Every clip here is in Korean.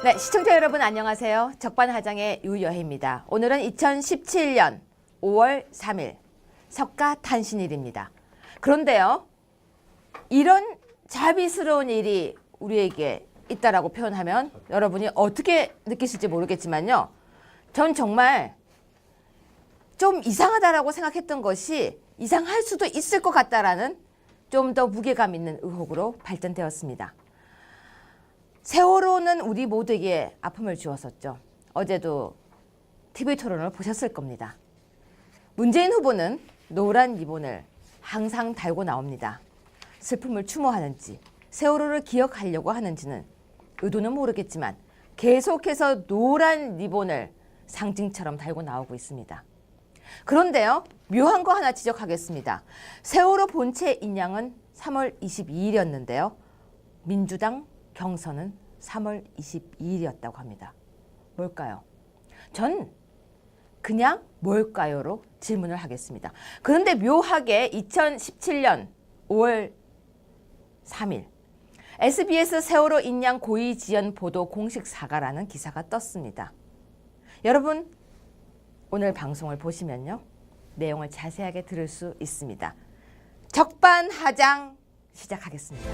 네, 시청자 여러분 안녕하세요. 적반하장의 유여혜입니다. 오늘은 2017년 5월 3일 석가탄신일입니다. 그런데요, 이런 자비스러운 일이 우리에게 있다라고 표현하면 여러분이 어떻게 느끼실지 모르겠지만요. 전 정말 좀 이상하다라고 생각했던 것이 이상할 수도 있을 것 같다라는 좀 더 무게감 있는 의혹으로 발전되었습니다. 세월호는 우리 모두에게 아픔을 주었었죠. 어제도 TV 토론을 보셨을 겁니다. 문재인 후보는 노란 리본을 항상 달고 나옵니다. 슬픔을 추모하는지 세월호를 기억하려고 하는지는 의도는 모르겠지만 계속해서 노란 리본을 상징처럼 달고 나오고 있습니다. 그런데요, 묘한 거 하나 지적하겠습니다. 세월호 본체 인양은 3월 22일이었는데요. 민주당 경선은 3월 22일이었다고 합니다. 뭘까요? 전 그냥 뭘까요로 질문을 하겠습니다. 그런데 묘하게 2017년 5월 3일 SBS 세월호 인양 고의 지연 보도 공식 사과라는 기사가 떴습니다. 여러분 오늘 방송을 보시면요, 내용을 자세하게 들을 수 있습니다. 적반하장 시작하겠습니다.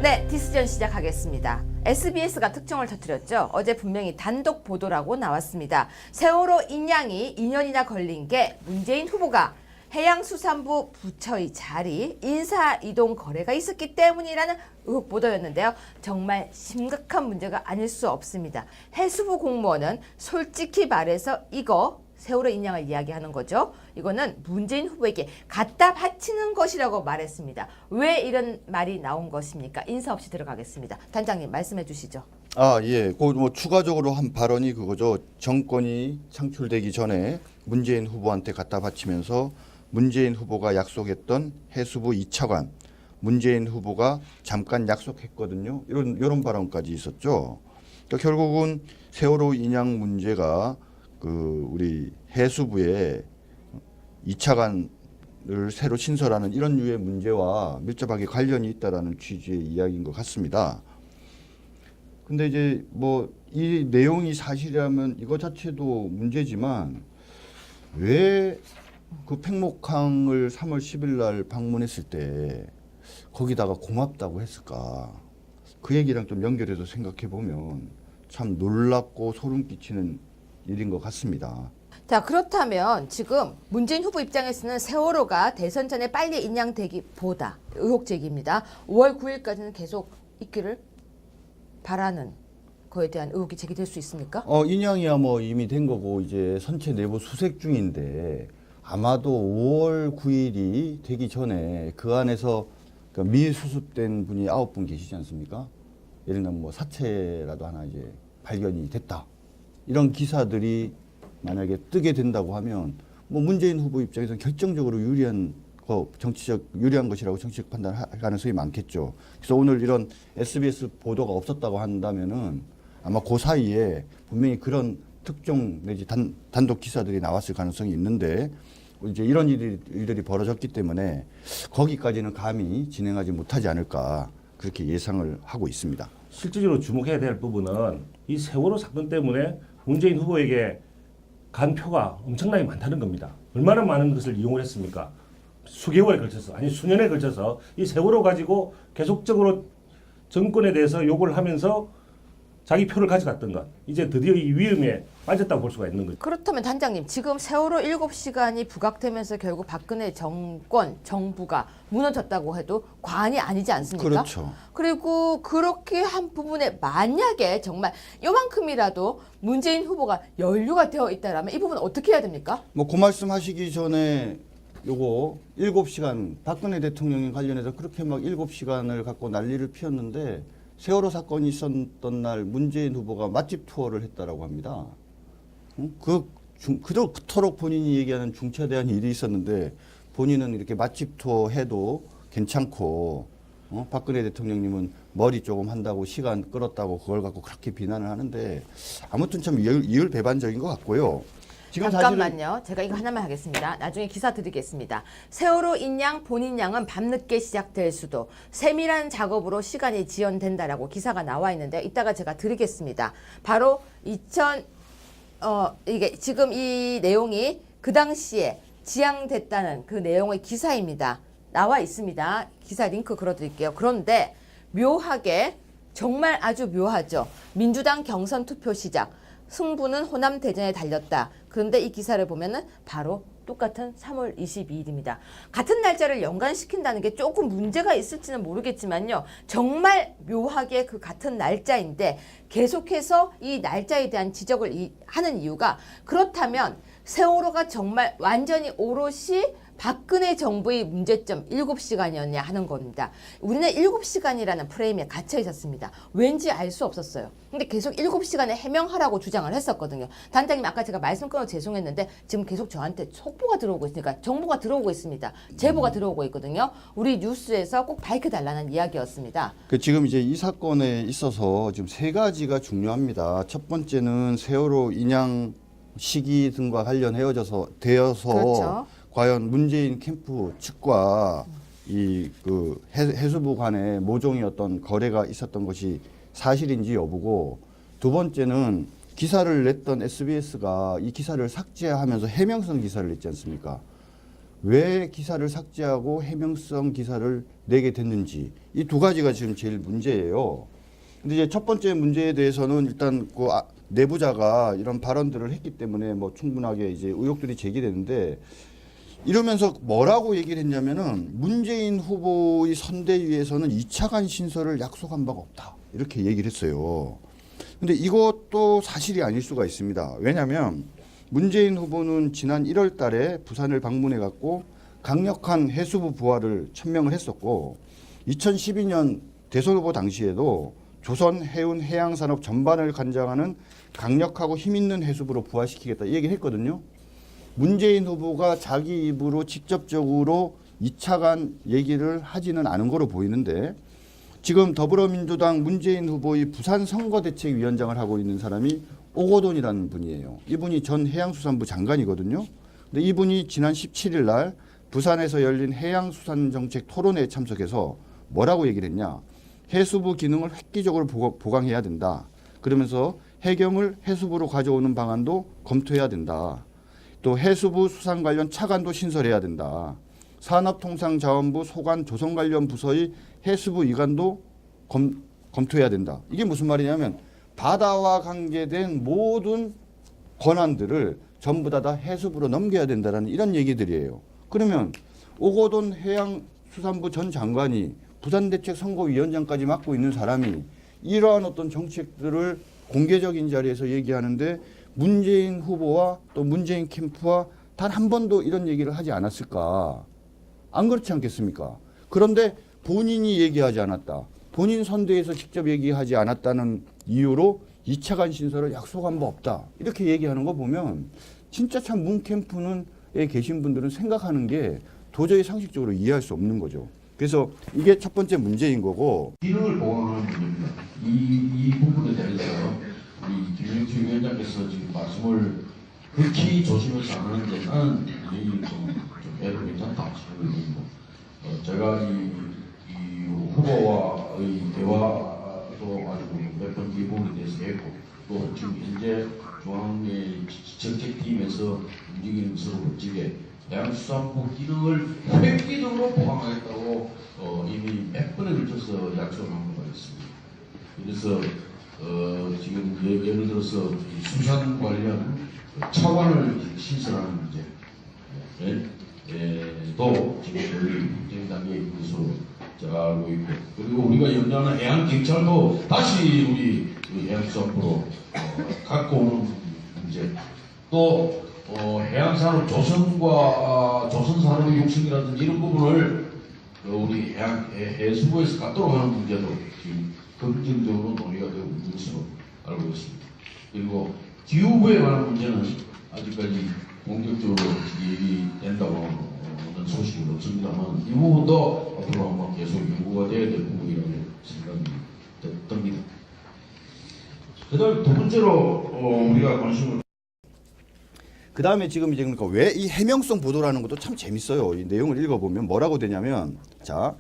네, 디스전 시작하겠습니다. SBS가 특종을 터뜨렸죠. 어제 분명히 단독 보도라고 나왔습니다. 세월호 인양이 2년이나 걸린 게 문재인 후보가 해양수산부 부처의 자리 인사이동 거래가 있었기 때문이라는 의혹 보도였는데요. 정말 심각한 문제가 아닐 수 없습니다. 해수부 공무원은 솔직히 말해서 이거 세월호 인양을 이야기하는 거죠. 이거는 문재인 후보에게 갖다 바치는 것이라고 말했습니다. 왜 이런 말이 나온 것입니까? 인사 없이 들어가겠습니다. 단장님 말씀해 주시죠. 예. 뭐 추가적으로 한 발언이 그거죠. 정권이 창출되기 전에 문재인 후보한테 갖다 바치면서 문재인 후보가 약속했던 해수부 2차관, 문재인 후보가 잠깐 약속했거든요. 이런 발언까지 있었죠. 그러니까 결국은 세월호 인양 문제가 우리 해수부에 2차관을 새로 신설하는 이런 류의 문제와 밀접하게 관련이 있다라는 취지의 이야기인 것 같습니다. 근데 이제 뭐 이 내용이 사실이라면 이거 자체도 문제지만 왜 그 팽목항을 3월 10일 날 방문했을 때 거기다가 고맙다고 했을까? 그 얘기랑 좀 연결해서 생각해 보면 참 놀랍고 소름 끼치는 일인 것 같습니다. 자, 그렇다면 지금 문재인 후보 입장에서는 세월호가 대선 전에 빨리 인양되기보다 의혹 제기입니다. 5월 9일까지는 계속 있기를 바라는 거에 대한 의혹이 제기될 수 있습니까? 인양이야 뭐 이미 된 거고 이제 선체 내부 수색 중인데 아마도 5월 9일이 되기 전에 그 안에서 미수습된 분이 9분 계시지 않습니까? 예를 들면 뭐 사체라도 하나 이제 발견이 됐다. 이런 기사들이 만약에 뜨게 된다고 하면 뭐 문재인 후보 입장에서는 결정적으로 정치적 유리한 것이라고 정치적 판단할 가능성이 많겠죠. 그래서 오늘 이런 SBS 보도가 없었다고 한다면은 아마 그 사이에 분명히 그런 특종 내지 단독 기사들이 나왔을 가능성이 있는데 이제 이런 일들이 벌어졌기 때문에 거기까지는 감히 진행하지 못하지 않을까 그렇게 예상을 하고 있습니다. 실질적으로 주목해야 될 부분은 이 세월호 사건 때문에 문재인 후보에게 간 표가 엄청나게 많다는 겁니다. 얼마나 많은 것을 이용을 했습니까? 수개월에 걸쳐서, 아니 수년에 걸쳐서 이 세월호 가지고 계속적으로 정권에 대해서 욕을 하면서 자기 표를 가져갔던 것. 이제 드디어 이 위험에 빠졌다고 볼 수가 있는 거죠. 그렇다면 단장님, 지금 세월호 7시간이 부각되면서 결국 박근혜 정권, 정부가 무너졌다고 해도 과언이 아니지 않습니까? 그렇죠. 그리고 그렇게 한 부분에 만약에 정말 요만큼이라도 문재인 후보가 연루가 되어 있다라면 이 부분은 어떻게 해야 됩니까? 뭐 그 말씀하시기 전에 요거 7시간 박근혜 대통령이 관련해서 그렇게 막 7시간을 갖고 난리를 피웠는데 세월호 사건이 있었던 날 문재인 후보가 맛집 투어를 했다라고 합니다. 그토록 본인이 얘기하는 중차대한 일이 있었는데 본인은 이렇게 맛집 투어 해도 괜찮고 박근혜 대통령님은 머리 조금 한다고 시간 끌었다고 그걸 갖고 그렇게 비난을 하는데 아무튼 참 이율배반적인 것 같고요. 지금 잠깐만요. 제가 이거 하나만 하겠습니다. 나중에 기사 드리겠습니다. 세월호 인양, 본인양은 밤늦게 시작될 수도. 세밀한 작업으로 시간이 지연된다라고 기사가 나와 있는데 이따가 제가 드리겠습니다. 바로 이게 지금 이 내용이 그 당시에 지향됐다는 그 내용의 기사입니다. 나와 있습니다. 기사 링크 걸어드릴게요. 그런데 묘하게 정말 아주 묘하죠. 민주당 경선 투표 시작. 승부는 호남 대전에 달렸다. 그런데 이 기사를 보면은 바로 똑같은 3월 22일입니다. 같은 날짜를 연관시킨다는 게 조금 문제가 있을지는 모르겠지만요. 정말 묘하게 그 같은 날짜인데 계속해서 이 날짜에 대한 지적을 하는 이유가 그렇다면 세월호가 정말 완전히 오롯이 박근혜 정부의 문제점 7시간이었냐 하는 겁니다. 우리는 7시간이라는 프레임에 갇혀 있었습니다. 왠지 알 수 없었어요. 근데 계속 7시간에 해명하라고 주장을 했었거든요. 단장님 아까 제가 말씀 끊어 죄송했는데 지금 계속 저한테 속보가 들어오고 있으니까 정보가 들어오고 있습니다. 제보가 들어오고 있거든요. 우리 뉴스에서 꼭 밝혀달라는 이야기였습니다. 지금 이제 이 사건에 있어서 지금 세 가지가 중요합니다. 첫 번째는 세월호 인양 시기 등과 관련되어서 그렇죠. 과연 문재인 캠프 측과 이 그 해수부 간에 모종의 어떤 거래가 있었던 것이 사실인지 여부고, 두 번째는 기사를 냈던 SBS가 이 기사를 삭제하면서 해명성 기사를 냈지 않습니까? 왜 기사를 삭제하고 해명성 기사를 내게 됐는지, 이 두 가지가 지금 제일 문제예요. 근데 이제 첫 번째 문제에 대해서는 일단 그 내부자가 이런 발언들을 했기 때문에 뭐 충분하게 이제 의혹들이 제기되는데, 이러면서 뭐라고 얘기를 했냐면은 문재인 후보의 선대위에서는 2차 간 신설을 약속한 바가 없다, 이렇게 얘기를 했어요. 근데 이것도 사실이 아닐 수가 있습니다. 왜냐하면 문재인 후보는 지난 1월 달에 부산을 방문해 갖고 강력한 해수부 부활을 천명을 했었고, 2012년 대선 후보 당시에도 조선 해운 해양산업 전반을 관장하는 강력하고 힘있는 해수부로 부활시키겠다, 이 얘기를 했거든요. 문재인 후보가 자기 입으로 직접적으로 2차 간 얘기를 하지는 않은 거로 보이는데, 지금 더불어민주당 문재인 후보의 부산 선거대책위원장을 하고 있는 사람이 오거돈이라는 분이에요. 이분이 전 해양수산부 장관이거든요. 근데 이분이 지난 17일 날 부산에서 열린 해양수산정책 토론회에 참석해서 뭐라고 얘기를 했냐. 해수부 기능을 획기적으로 보강해야 된다. 그러면서 해경을 해수부로 가져오는 방안도 검토해야 된다. 또 해수부 수산 관련 차관도 신설해야 된다. 산업통상자원부 소관 조성 관련 부서의 해수부 이관도 검토해야 된다. 이게 무슨 말이냐면 바다와 관계된 모든 권한들을 전부 다 해수부로 넘겨야 된다는 이런 얘기들이에요. 그러면 오거돈 해양수산부 전 장관이 부산대책선거위원장까지 맡고 있는 사람이 이러한 어떤 정책들을 공개적인 자리에서 얘기하는데 문재인 후보와 또 문재인 캠프와 단 한 번도 이런 얘기를 하지 않았을까? 안 그렇지 않겠습니까? 그런데 본인이 얘기하지 않았다. 본인 선대에서 직접 얘기하지 않았다는 이유로 2차 간 신설을 약속한 바 없다. 이렇게 얘기하는 거 보면 진짜 참 문 캠프에 계신 분들은 생각하는 게 도저히 상식적으로 이해할 수 없는 거죠. 그래서 이게 첫 번째 문제인 거고. 기능을 보강하는 문제입니다. 이 부분에 대해서 우리 김영주 위원장께서 지금 말씀을 극히 조심해서 안 하는데 나는 좀 해도 괜찮다 싶거든요. 제가 이 후보와의 대화도 아주 몇 번 이 부분에 대해서 했고, 또 지금 현재 중앙의 정책팀에서 움직이는 것으로 멋지게 해양수산부 기능을 획기적으로 보강하겠다고 이미 몇 번에 걸쳐서 약속을 한 바가 있습니다. 그래서 지금 예를 들어서 수산 관련 차관을 신설하는 문제, 또 지금 저희 행정단계에 있는 것으로 제가 알고 있고, 그리고 우리가 연장하는 해양경찰도 다시 우리 해양수산부로 갖고 오는 문제, 또 해양산업 조선과 조선산업의 육성이라든지 이런 부분을 우리 해수부에서 갖도록 하는 문제도 지금 긍정적으로 논의가 되고 있는 것으로 알고 있습니다. 그리고 기후부에 관한 문제는 아직까지 본격적으로 얘기된다고 하는 소식은 없습니다만, 이 부분도 앞으로 한번 계속 연구가 돼야 될 부분이라고 생각이 듭니다. 그 다음 두 번째로 우리가 관심을 그 다음에 지금 이제 그러니까 왜 이 해명성 보도라는 것도 참 재밌어요. 이 내용을 읽어보면 뭐라고 되냐면, 자,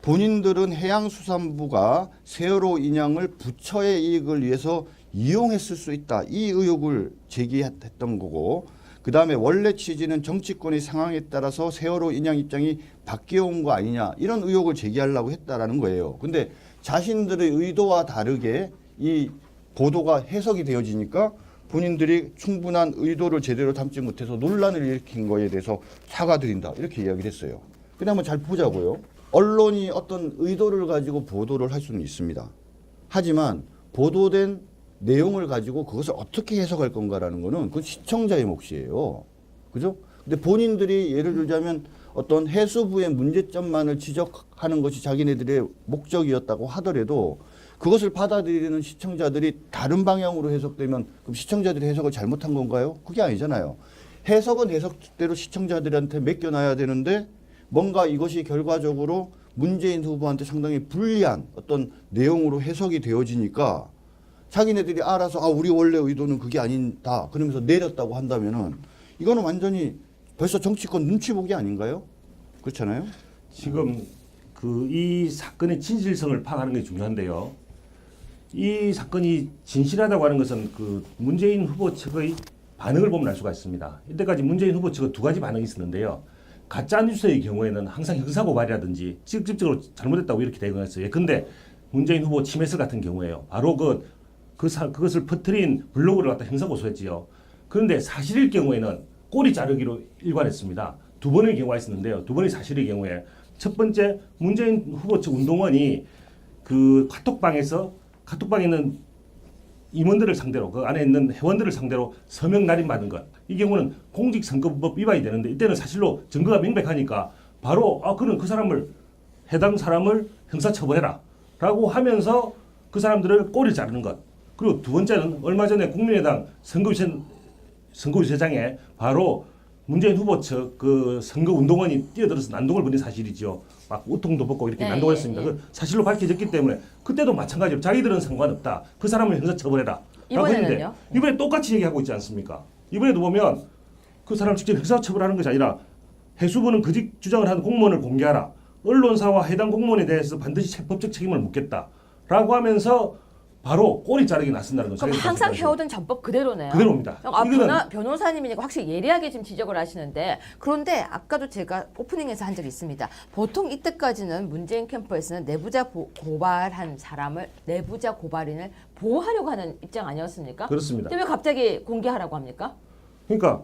본인들은 해양수산부가 세월호 인양을 부처의 이익을 위해서 이용했을 수 있다. 이 의혹을 제기했던 거고, 그 다음에 원래 취지는 정치권의 상황에 따라서 세월호 인양 입장이 바뀌어온 거 아니냐, 이런 의혹을 제기하려고 했다라는 거예요. 근데 자신들의 의도와 다르게 이 보도가 해석이 되어지니까 본인들이 충분한 의도를 제대로 담지 못해서 논란을 일으킨 거에 대해서 사과드린다, 이렇게 이야기를 했어요. 근데 한번 잘 보자고요. 언론이 어떤 의도를 가지고 보도를 할 수는 있습니다. 하지만 보도된 내용을 가지고 그것을 어떻게 해석할 건가라는 거는 그건 시청자의 몫이에요. 그죠? 근데 본인들이 예를 들자면 어떤 해수부의 문제점만을 지적하는 것이 자기네들의 목적이었다고 하더라도 그것을 받아들이는 시청자들이 다른 방향으로 해석되면 그럼 시청자들이 해석을 잘못한 건가요? 그게 아니잖아요. 해석은 해석대로 시청자들한테 맡겨놔야 되는데 뭔가 이것이 결과적으로 문재인 후보한테 상당히 불리한 어떤 내용으로 해석이 되어지니까 자기네들이 알아서 우리 원래 의도는 그게 아니다 그러면서 내렸다고 한다면은 이거는 완전히 벌써 정치권 눈치 보기 아닌가요? 그렇잖아요. 지금 이 사건의 진실성을 파악하는 게 중요한데요. 이 사건이 진실하다고 하는 것은 문재인 후보 측의 반응을 보면 알 수가 있습니다. 이때까지 문재인 후보 측은 두 가지 반응이 있었는데요. 가짜 뉴스의 경우에는 항상 형사고발이라든지 직접적으로 잘못했다고 이렇게 대응했어요. 예컨대 문재인 후보 침해설 같은 경우에요. 바로 그것을 퍼뜨린 블로그를 갖다 형사고소했지요. 그런데 사실일 경우에는 꼬리 자르기로 일관했습니다. 두 번의 경우가 있었는데요. 두 번의 사실의 경우에 첫 번째 문재인 후보 측 운동원이 카톡방에 있는 임원들을 상대로 그 안에 있는 회원들을 상대로 서명 날인 받은 것. 이 경우는 공직선거법 위반이 되는데 이때는 사실로 증거가 명백하니까 바로 그는 해당 사람을 형사처벌해라 라고 하면서 그 사람들을 꼬리 자르는 것. 그리고 두 번째는 얼마 전에 국민의당 선거유세장에 바로 문재인 후보 측 선거운동원이 뛰어들어서 난동을 부린 사실이죠. 막 우통도 벗고 이렇게 난동을 했습니다. 그 사실로 밝혀졌기 때문에 그때도 마찬가지로 자기들은 상관없다. 그 사람을 형사처벌해라. 라고 했는데 이번에 똑같이 얘기하고 있지 않습니까? 이번에도 보면 그 사람 직접 형사처벌하는 것이 아니라 해수부는 그직 주장을 한 공무원을 공개하라. 언론사와 해당 공무원에 대해서 반드시 법적 책임을 묻겠다. 라고 하면서 바로 꼬리 자르기 나선다는 거죠. 그럼 항상 해오던 전법 그대로네요. 그대로입니다. 변호사님이니까 확실히 예리하게 지금 지적을 하시는데 그런데 아까도 제가 오프닝에서 한 적이 있습니다. 보통 이때까지는 문재인 캠프에서는 내부자 고발인을 보호하려고 하는 입장 아니었습니까? 그렇습니다. 근데 왜 갑자기 공개하라고 합니까? 그러니까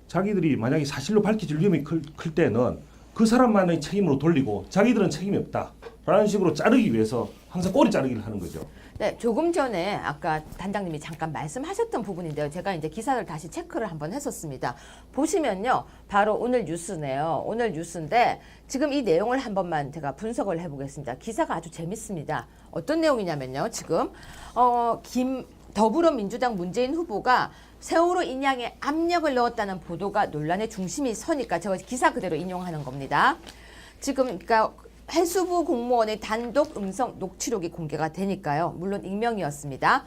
자기들이 만약에 사실로 밝혀질 위험이 클 때는 그 사람만의 책임으로 돌리고 자기들은 책임이 없다라는 식으로 자르기 위해서 항상 꼬리 자르기를 하는 거죠. 네, 조금 전에 아까 단장님이 잠깐 말씀하셨던 부분인데요. 제가 이제 기사를 다시 체크를 한번 했었습니다. 보시면요. 바로 오늘 뉴스네요. 오늘 뉴스인데 지금 이 내용을 한 번만 제가 분석을 해보겠습니다. 기사가 아주 재밌습니다. 어떤 내용이냐면요. 지금 더불어민주당 문재인 후보가 세월호 인양에 압력을 넣었다는 보도가 논란의 중심이 서니까 제가 기사 그대로 인용하는 겁니다. 지금 그러니까 해수부 공무원의 단독 음성 녹취록이 공개가 되니까요. 물론 익명이었습니다.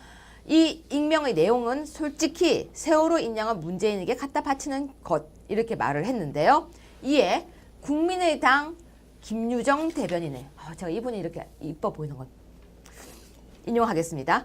이 익명의 내용은 솔직히 세월호 인양은 문재인에게 갖다 바치는 것 이렇게 말을 했는데요. 이에 국민의당 김유정 대변인의 제가 이분이 이렇게 이뻐 보이는 것 인용하겠습니다.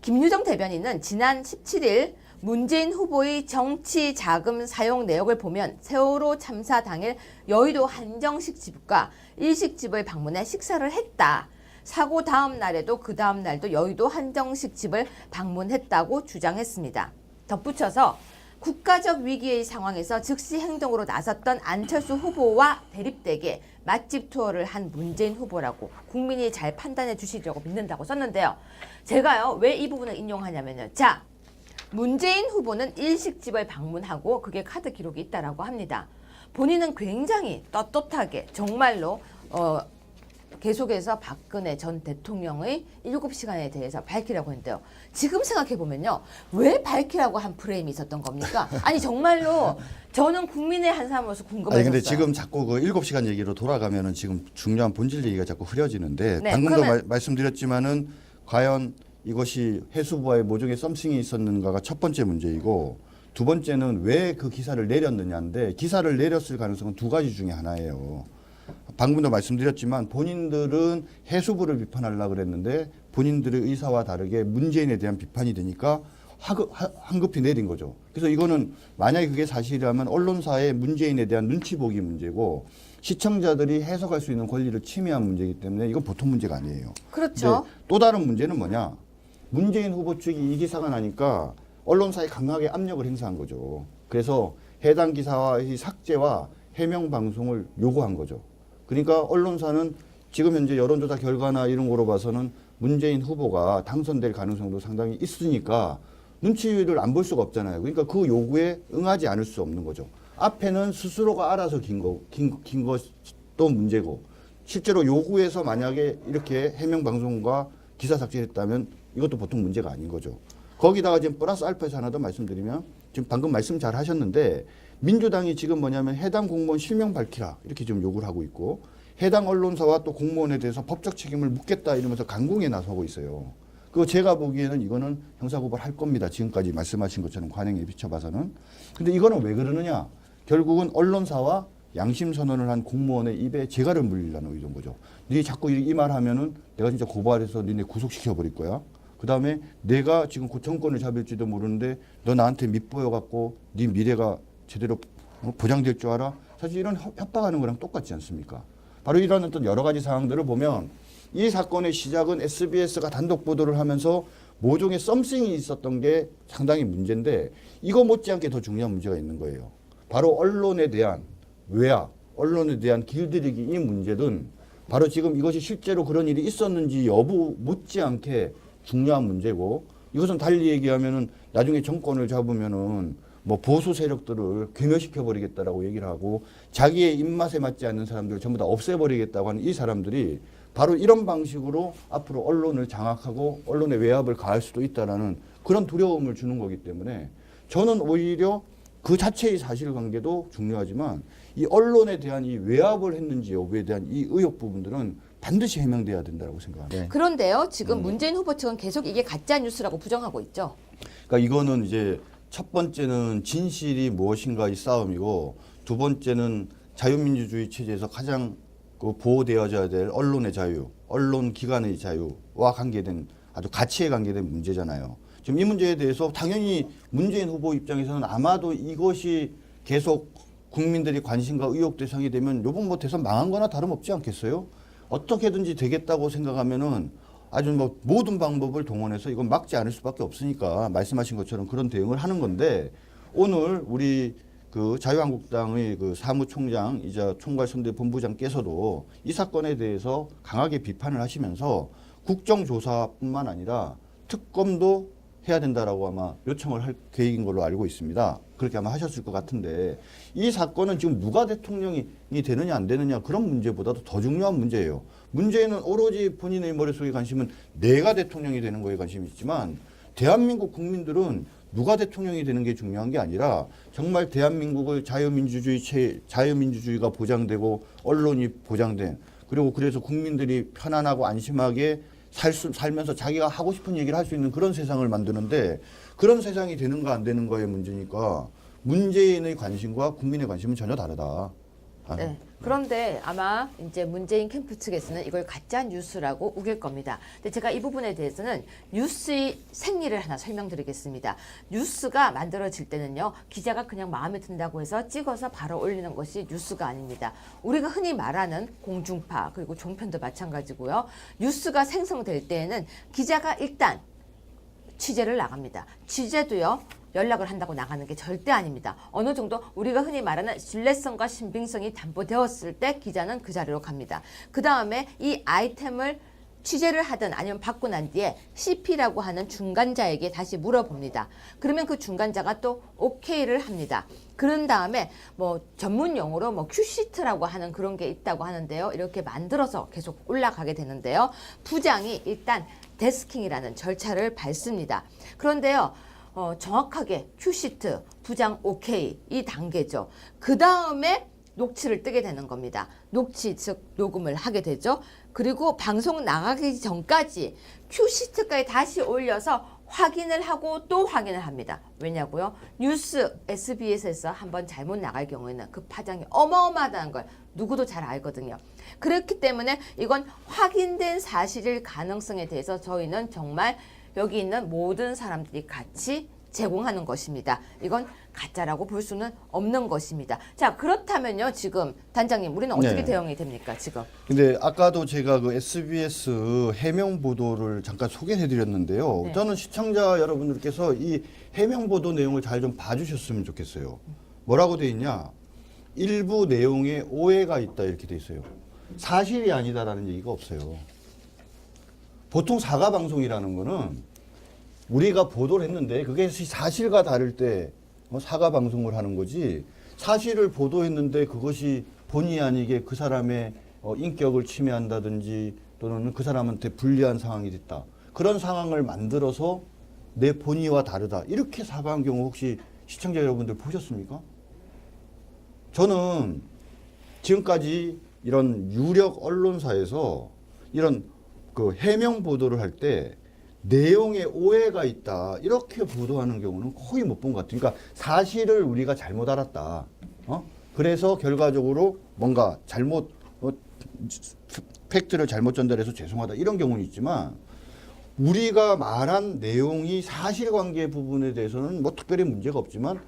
김유정 대변인은 지난 17일 문재인 후보의 정치 자금 사용 내역을 보면 세월호 참사 당일 여의도 한정식 집과 일식집을 방문해 식사를 했다. 사고 다음 날에도 그 다음 날도 여의도 한정식 집을 방문했다고 주장했습니다. 덧붙여서 국가적 위기의 상황에서 즉시 행동으로 나섰던 안철수 후보와 대립되게 맛집 투어를 한 문재인 후보라고 국민이 잘 판단해 주시려고 믿는다고 썼는데요. 제가요 왜 이 부분을 인용하냐면요. 자, 문재인 후보는 일식집을 방문하고 그게 카드 기록이 있다라고 합니다. 본인은 굉장히 떳떳하게 정말로 계속해서 박근혜 전 대통령의 7시간에 대해서 밝히라고 했는데요. 지금 생각해보면요. 왜 밝히라고 한 프레임이 있었던 겁니까? 아니 정말로 저는 국민의 한 사람으로서 궁금해졌어요. 아니 근데 지금 자꾸 7시간 얘기로 돌아가면은 지금 중요한 본질 얘기가 자꾸 흐려지는데 네, 방금도 말씀드렸지만은 과연 이것이 해수부와의 모종의 썸씽이 있었는가가 첫 번째 문제이고 두 번째는 왜 그 기사를 내렸느냐인데 기사를 내렸을 가능성은 두 가지 중에 하나예요. 방금도 말씀드렸지만 본인들은 해수부를 비판하려고 그랬는데 본인들의 의사와 다르게 문재인에 대한 비판이 되니까 황급히 내린 거죠. 그래서 이거는 만약에 그게 사실이라면 언론사의 문재인에 대한 눈치 보기 문제고 시청자들이 해석할 수 있는 권리를 침해한 문제이기 때문에 이건 보통 문제가 아니에요. 그렇죠. 또 다른 문제는 뭐냐? 문재인 후보 측이 이 기사가 나니까 언론사에 강하게 압력을 행사한 거죠. 그래서 해당 기사의 삭제와 해명 방송을 요구한 거죠. 그러니까 언론사는 지금 현재 여론조사 결과나 이런 거로 봐서는 문재인 후보가 당선될 가능성도 상당히 있으니까 눈치를 안 볼 수가 없잖아요. 그러니까 그 요구에 응하지 않을 수 없는 거죠. 앞에는 스스로가 알아서 긴 것도 문제고 실제로 요구해서 만약에 이렇게 해명 방송과 기사 삭제했다면 이것도 보통 문제가 아닌 거죠. 거기다가 지금 플러스 알파에서 하나 더 말씀드리면 지금 방금 말씀 잘 하셨는데 민주당이 지금 뭐냐면 해당 공무원 실명 밝히라 이렇게 지금 요구를 하고 있고 해당 언론사와 또 공무원에 대해서 법적 책임을 묻겠다 이러면서 강공에 나서고 있어요. 그거 제가 보기에는 이거는 형사고발 할 겁니다. 지금까지 말씀하신 것처럼 관행에 비춰봐서는. 근데 이거는 왜 그러느냐. 결국은 언론사와 양심 선언을 한 공무원의 입에 재갈을 물리려는 의도인 거죠. 네 자꾸 이 말 하면은 내가 진짜 고발해서 니네 구속시켜 버릴 거야. 그 다음에 내가 지금 정권을 잡을지도 모르는데 너 나한테 밑보여갖고 네 미래가 제대로 보장될 줄 알아? 사실 이런 협박하는 거랑 똑같지 않습니까? 바로 이런 어떤 여러 가지 상황들을 보면 이 사건의 시작은 SBS가 단독 보도를 하면서 모종의 썸씽이 있었던 게 상당히 문제인데 이거 못지않게 더 중요한 문제가 있는 거예요. 바로 언론에 대한 외압, 언론에 대한 길들이기 이 문제든 바로 지금 이것이 실제로 그런 일이 있었는지 여부 못지않게 중요한 문제고 이것은 달리 얘기하면은 나중에 정권을 잡으면은 뭐 보수 세력들을 괴멸시켜 버리겠다라고 얘기를 하고 자기의 입맛에 맞지 않는 사람들을 전부 다 없애버리겠다고 하는 이 사람들이 바로 이런 방식으로 앞으로 언론을 장악하고 언론의 외압을 가할 수도 있다라는 그런 두려움을 주는 거기 때문에 저는 오히려 그 자체의 사실관계도 중요하지만 이 언론에 대한 이 외압을 했는지 여부에 대한 이 의혹 부분들은 반드시 해명돼야 된다고 생각합니다. 그런데요, 지금 문재인 후보 측은 계속 이게 가짜 뉴스라고 부정하고 있죠. 그러니까 이거는 이제 첫 번째는 진실이 무엇인가의 싸움이고 두 번째는 자유민주주의 체제에서 가장 그 보호되어져야 될 언론의 자유, 언론 기관의 자유와 관계된 아주 가치에 관계된 문제잖아요. 지금 이 문제에 대해서 당연히 문재인 후보 입장에서는 아마도 이것이 계속 국민들이 관심과 의혹 대상이 되면 요번 뭐 대선 망한 거나 다름없지 않겠어요? 어떻게든지 되겠다고 생각하면은 아주 뭐 모든 방법을 동원해서 이건 막지 않을 수밖에 없으니까 말씀하신 것처럼 그런 대응을 하는 건데 오늘 우리 그 자유한국당의 그 사무총장이자 총괄선대본부장께서도 이 사건에 대해서 강하게 비판을 하시면서 국정조사뿐만 아니라 특검도 해야 된다라고 아마 요청을 할 계획인 걸로 알고 있습니다. 그렇게 아마 하셨을 것 같은데 이 사건은 지금 누가 대통령이 되느냐 안 되느냐 그런 문제보다도 더 중요한 문제예요. 문제는 오로지 본인의 머릿속에 관심은 내가 대통령이 되는 거에 관심이 있지만 대한민국 국민들은 누가 대통령이 되는 게 중요한 게 아니라 정말 대한민국을 자유민주주의가 보장되고 언론이 보장된 그리고 그래서 국민들이 편안하고 안심하게 살면서 자기가 하고 싶은 얘기를 할 수 있는 그런 세상을 만드는데 그런 세상이 되는가 안 되는가의 문제니까 문재인의 관심과 국민의 관심은 전혀 다르다. 네. 그런데 아마 이제 문재인 캠프 측에서는 이걸 가짜 뉴스라고 우길 겁니다. 근데 제가 이 부분에 대해서는 뉴스의 생리를 하나 설명드리겠습니다. 뉴스가 만들어질 때는요, 기자가 그냥 마음에 든다고 해서 찍어서 바로 올리는 것이 뉴스가 아닙니다. 우리가 흔히 말하는 공중파 그리고 종편도 마찬가지고요. 뉴스가 생성될 때에는 기자가 일단 취재를 나갑니다. 취재도요, 연락을 한다고 나가는 게 절대 아닙니다. 어느 정도 우리가 흔히 말하는 신뢰성과 신빙성이 담보되었을 때 기자는 그 자리로 갑니다. 그 다음에 이 아이템을 취재를 하든 아니면 받고 난 뒤에 CP라고 하는 중간자에게 다시 물어봅니다. 그러면 그 중간자가 또 오케이를 합니다. 그런 다음에 뭐 전문 용어로 뭐 큐시트라고 하는 그런 게 있다고 하는데요. 이렇게 만들어서 계속 올라가게 되는데요. 부장이 일단 데스킹이라는 절차를 밟습니다. 그런데요, 정확하게 큐시트, 부장 오케이 이 단계죠. 그 다음에 녹취를 뜨게 되는 겁니다. 녹취 즉 녹음을 하게 되죠. 그리고 방송 나가기 전까지 큐시트까지 다시 올려서 확인을 하고 또 확인을 합니다. 왜냐고요? 뉴스 SBS에서 한번 잘못 나갈 경우에는 그 파장이 어마어마하다는 걸 누구도 잘 알거든요. 그렇기 때문에 이건 확인된 사실일 가능성에 대해서 저희는 정말 여기 있는 모든 사람들이 같이 제공하는 것입니다. 이건 가짜라고 볼 수는 없는 것입니다. 자, 그렇다면요. 지금 단장님 우리는 어떻게 네. 대응이 됩니까? 지금. 근데 아까도 제가 그 SBS 해명 보도를 잠깐 소개해 드렸는데요. 네. 저는 시청자 여러분들께서 이 해명 보도 내용을 잘 좀 봐주셨으면 좋겠어요. 뭐라고 돼 있냐? 일부 내용에 오해가 있다 이렇게 돼 있어요. 사실이 아니다라는 얘기가 없어요. 보통 사과 방송이라는 거는 우리가 보도를 했는데 그게 사실과 다를 때 사과 방송을 하는 거지, 사실을 보도했는데 그것이 본의 아니게 그 사람의 인격을 침해한다든지 또는 그 사람한테 불리한 상황이 됐다, 그런 상황을 만들어서 내 본의와 다르다 이렇게 사과한 경우 혹시 시청자 여러분들 보셨습니까? 저는 지금까지 이런 유력 언론사에서 이런 그 해명 보도를 할 때 내용에 오해가 있다 이렇게 보도하는 경우는 거의 못 본 것 같아요. 그러니까 사실을 우리가 잘못 알았다. 그래서 결과적으로 뭔가 잘못 팩트를 잘못 전달해서 죄송하다 이런 경우는 있지만, 우리가 말한 내용이 사실관계 부분에 대해서는 뭐 특별히 문제가 없지만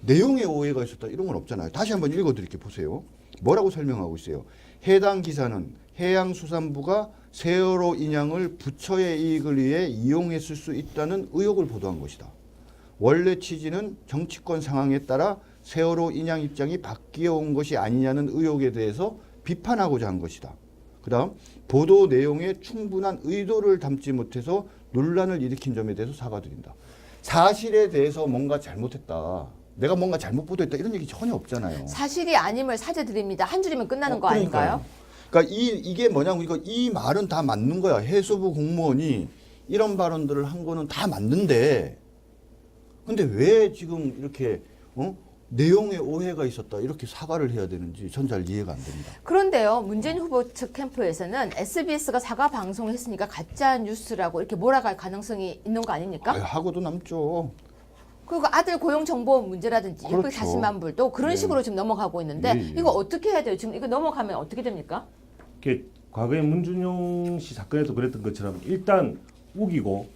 내용에 오해가 있었다 이런 건 없잖아요. 다시 한번 읽어드릴게요. 보세요. 뭐라고 설명하고 있어요. 해당 기사는 해양수산부가 세월호 인양을 부처의 이익을 위해 이용했을 수 있다는 의혹을 보도한 것이다. 원래 취지는 정치권 상황에 따라 세월호 인양 입장이 바뀌어 온 것이 아니냐는 의혹에 대해서 비판하고자 한 것이다. 그 다음 보도 내용에 충분한 의도를 담지 못해서 논란을 일으킨 점에 대해서 사과드린다. 사실에 대해서 뭔가 잘못했다, 내가 뭔가 잘못 보도했다 이런 얘기 전혀 없잖아요. 사실이 아님을 사죄드립니다. 한 줄이면 끝나는 거 그러니까요. 아닌가요? 그러니까 이게 뭐냐면 이 말은 다 맞는 거야. 해수부 공무원이 이런 발언들을 한 거는 다 맞는데, 근데 왜 지금 이렇게 내용에 오해가 있었다 이렇게 사과를 해야 되는지 전 잘 이해가 안 됩니다. 그런데요, 문재인 후보 측 캠프에서는 SBS가 사과 방송했으니까 가짜 뉴스라고 이렇게 몰아갈 가능성이 있는 거 아닙니까? 하고도 남죠. 그리고 아들 고용 정보 문제라든지 그렇죠. 640만 불도 그런 네. 식으로 지금 넘어가고 있는데 예, 예. 이거 어떻게 해야 돼요? 지금 이거 넘어가면 어떻게 됩니까? 과거에 문준용 씨 사건에도 그랬던 것처럼 일단 우기고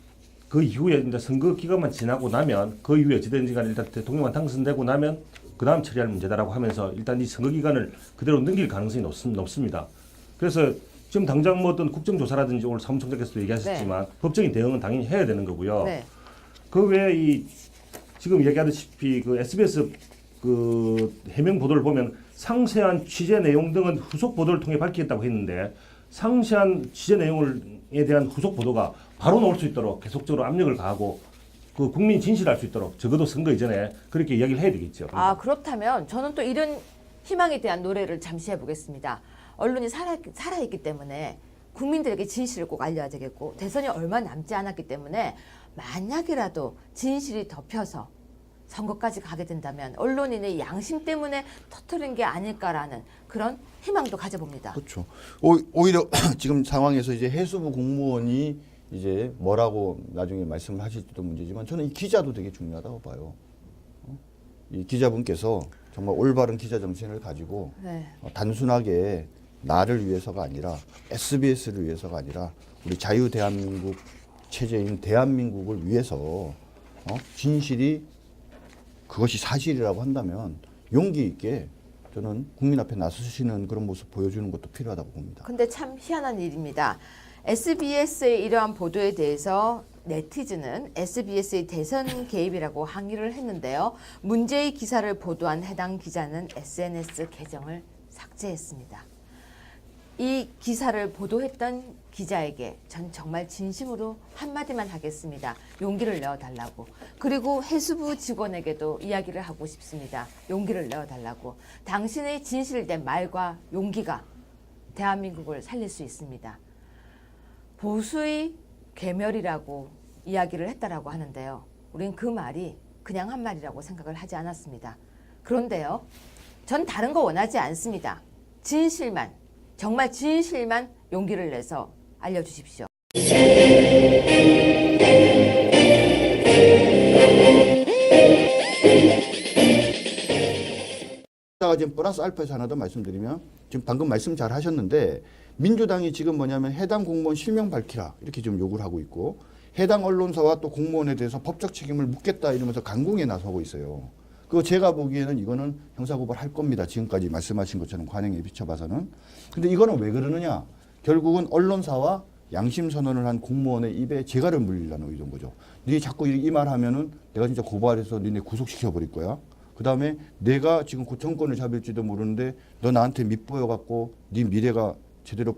그 이후에 이제 선거 기간만 지나고 나면 그 이후에 어찌든지 간에 일단 대통령만 당선되고 나면 그 다음 처리할 문제다라고 하면서 일단 이 선거 기간을 그대로 넘길 가능성이 높습니다. 그래서 지금 당장 뭐 어떤 국정조사라든지 오늘 사무총장께서도 얘기하셨지만 법적인 대응은 당연히 해야 되는 거고요. 네. 그 외에 이 지금 얘기하다시피 그 SBS 그 해명 보도를 보면 상세한 취재 내용 등은 후속 보도를 통해 밝히겠다고 했는데, 상세한 취재 내용에 대한 후속 보도가 바로 나올 수 있도록 계속적으로 압력을 가하고 그 국민 진실할 수 있도록 적어도 선거 이전에 그렇게 이야기를 해야 되겠죠. 아, 그렇다면 저는 또 이런 희망에 대한 노래를 잠시 해보겠습니다. 언론이 살아있기 때문에 국민들에게 진실을 꼭 알려야 되겠고, 대선이 얼마 남지 않았기 때문에 만약이라도 진실이 덮여서 선거까지 가게 된다면 언론인의 양심 때문에 터뜨린 게 아닐까라는 그런 희망도 가져봅니다. 그렇죠. 오히려 지금 상황에서 이제 해수부 공무원이 이제 뭐라고 나중에 말씀하실지도 문제지만 저는 이 기자도 되게 중요하다고 봐요. 이 기자분께서 정말 올바른 기자 정신을 가지고 네. 단순하게 나를 위해서가 아니라 SBS를 위해서가 아니라 우리 자유 대한민국 체제인 대한민국을 위해서 진실이 그것이 사실이라고 한다면 용기 있게 저는 국민 앞에 나서시는 그런 모습 보여주는 것도 필요하다고 봅니다. 근데 참 희한한 일입니다. SBS의 이러한 보도에 대해서 네티즌은 SBS의 대선 개입이라고 항의를 했는데요. 문제의 기사를 보도한 해당 기자는 SNS 계정을 삭제했습니다. 이 기사를 보도했던 기자에게 전 정말 진심으로 한마디만 하겠습니다. 용기를 내어달라고. 그리고 해수부 직원에게도 이야기를 하고 싶습니다. 용기를 내어달라고. 당신의 진실된 말과 용기가 대한민국을 살릴 수 있습니다. 보수의 괴멸이라고 이야기를 했다라고 하는데요. 우린 그 말이 그냥 한 말이라고 생각을 하지 않았습니다. 그런데요, 전 다른 거 원하지 않습니다. 진실만, 정말 진실만 용기를 내서 알려주십시오. 거기다가 지금 플러스 알파에서 하나 더 말씀드리면 지금 방금 말씀 잘 하셨는데 민주당이 지금 뭐냐면 해당 공무원 실명 밝히라 이렇게 지금 요구를 하고 있고 해당 언론사와 또 공무원에 대해서 법적 책임을 묻겠다 이러면서 강공에 나서고 있어요. 그거 제가 보기에는 이거는 형사고발 할 겁니다. 지금까지 말씀하신 것처럼 관행에 비춰봐서는. 근데 이거는 왜 그러느냐. 결국은 언론사와 양심 선언을 한 공무원의 입에 재갈을 물리려는 의도인 거죠. 네 자꾸 이 말 하면은 내가 진짜 고발해서 니네 구속시켜 버릴 거야. 그 다음에 내가 지금 그 정권을 잡을지도 모르는데 너 나한테 밑보여갖고 네 미래가 제대로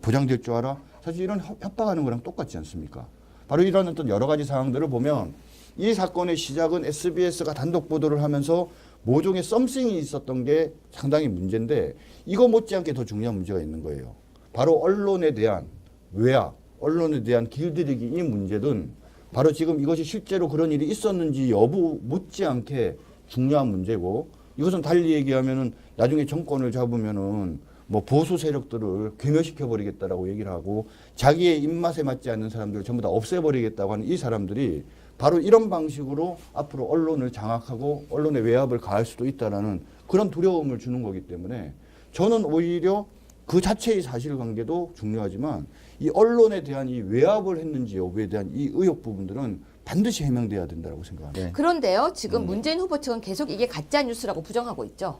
보장될 줄 알아? 사실 이런 협박하는 거랑 똑같지 않습니까? 바로 이런 어떤 여러 가지 상황들을 보면 이 사건의 시작은 SBS가 단독 보도를 하면서 모종의 썸씽이 있었던 게 상당히 문제인데 이거 못지않게 더 중요한 문제가 있는 거예요. 바로 언론에 대한 외압, 언론에 대한 길들이기 이 문제는 바로 지금 이것이 실제로 그런 일이 있었는지 여부 못지않게 중요한 문제고 이것은 달리 얘기하면은 나중에 정권을 잡으면은 뭐 보수 세력들을 괴멸시켜 버리겠다라고 얘기를 하고 자기의 입맛에 맞지 않는 사람들을 전부 다 없애버리겠다고 하는 이 사람들이 바로 이런 방식으로 앞으로 언론을 장악하고 언론의 외압을 가할 수도 있다라는 그런 두려움을 주는 거기 때문에 저는 오히려 그 자체의 사실관계도 중요하지만 이 언론에 대한 이 외압을 했는지 여부에 대한 이 의혹 부분들은 반드시 해명돼야 된다고 생각합니다. 그런데요, 지금 문재인 후보 측은 계속 이게 가짜 뉴스라고 부정하고 있죠.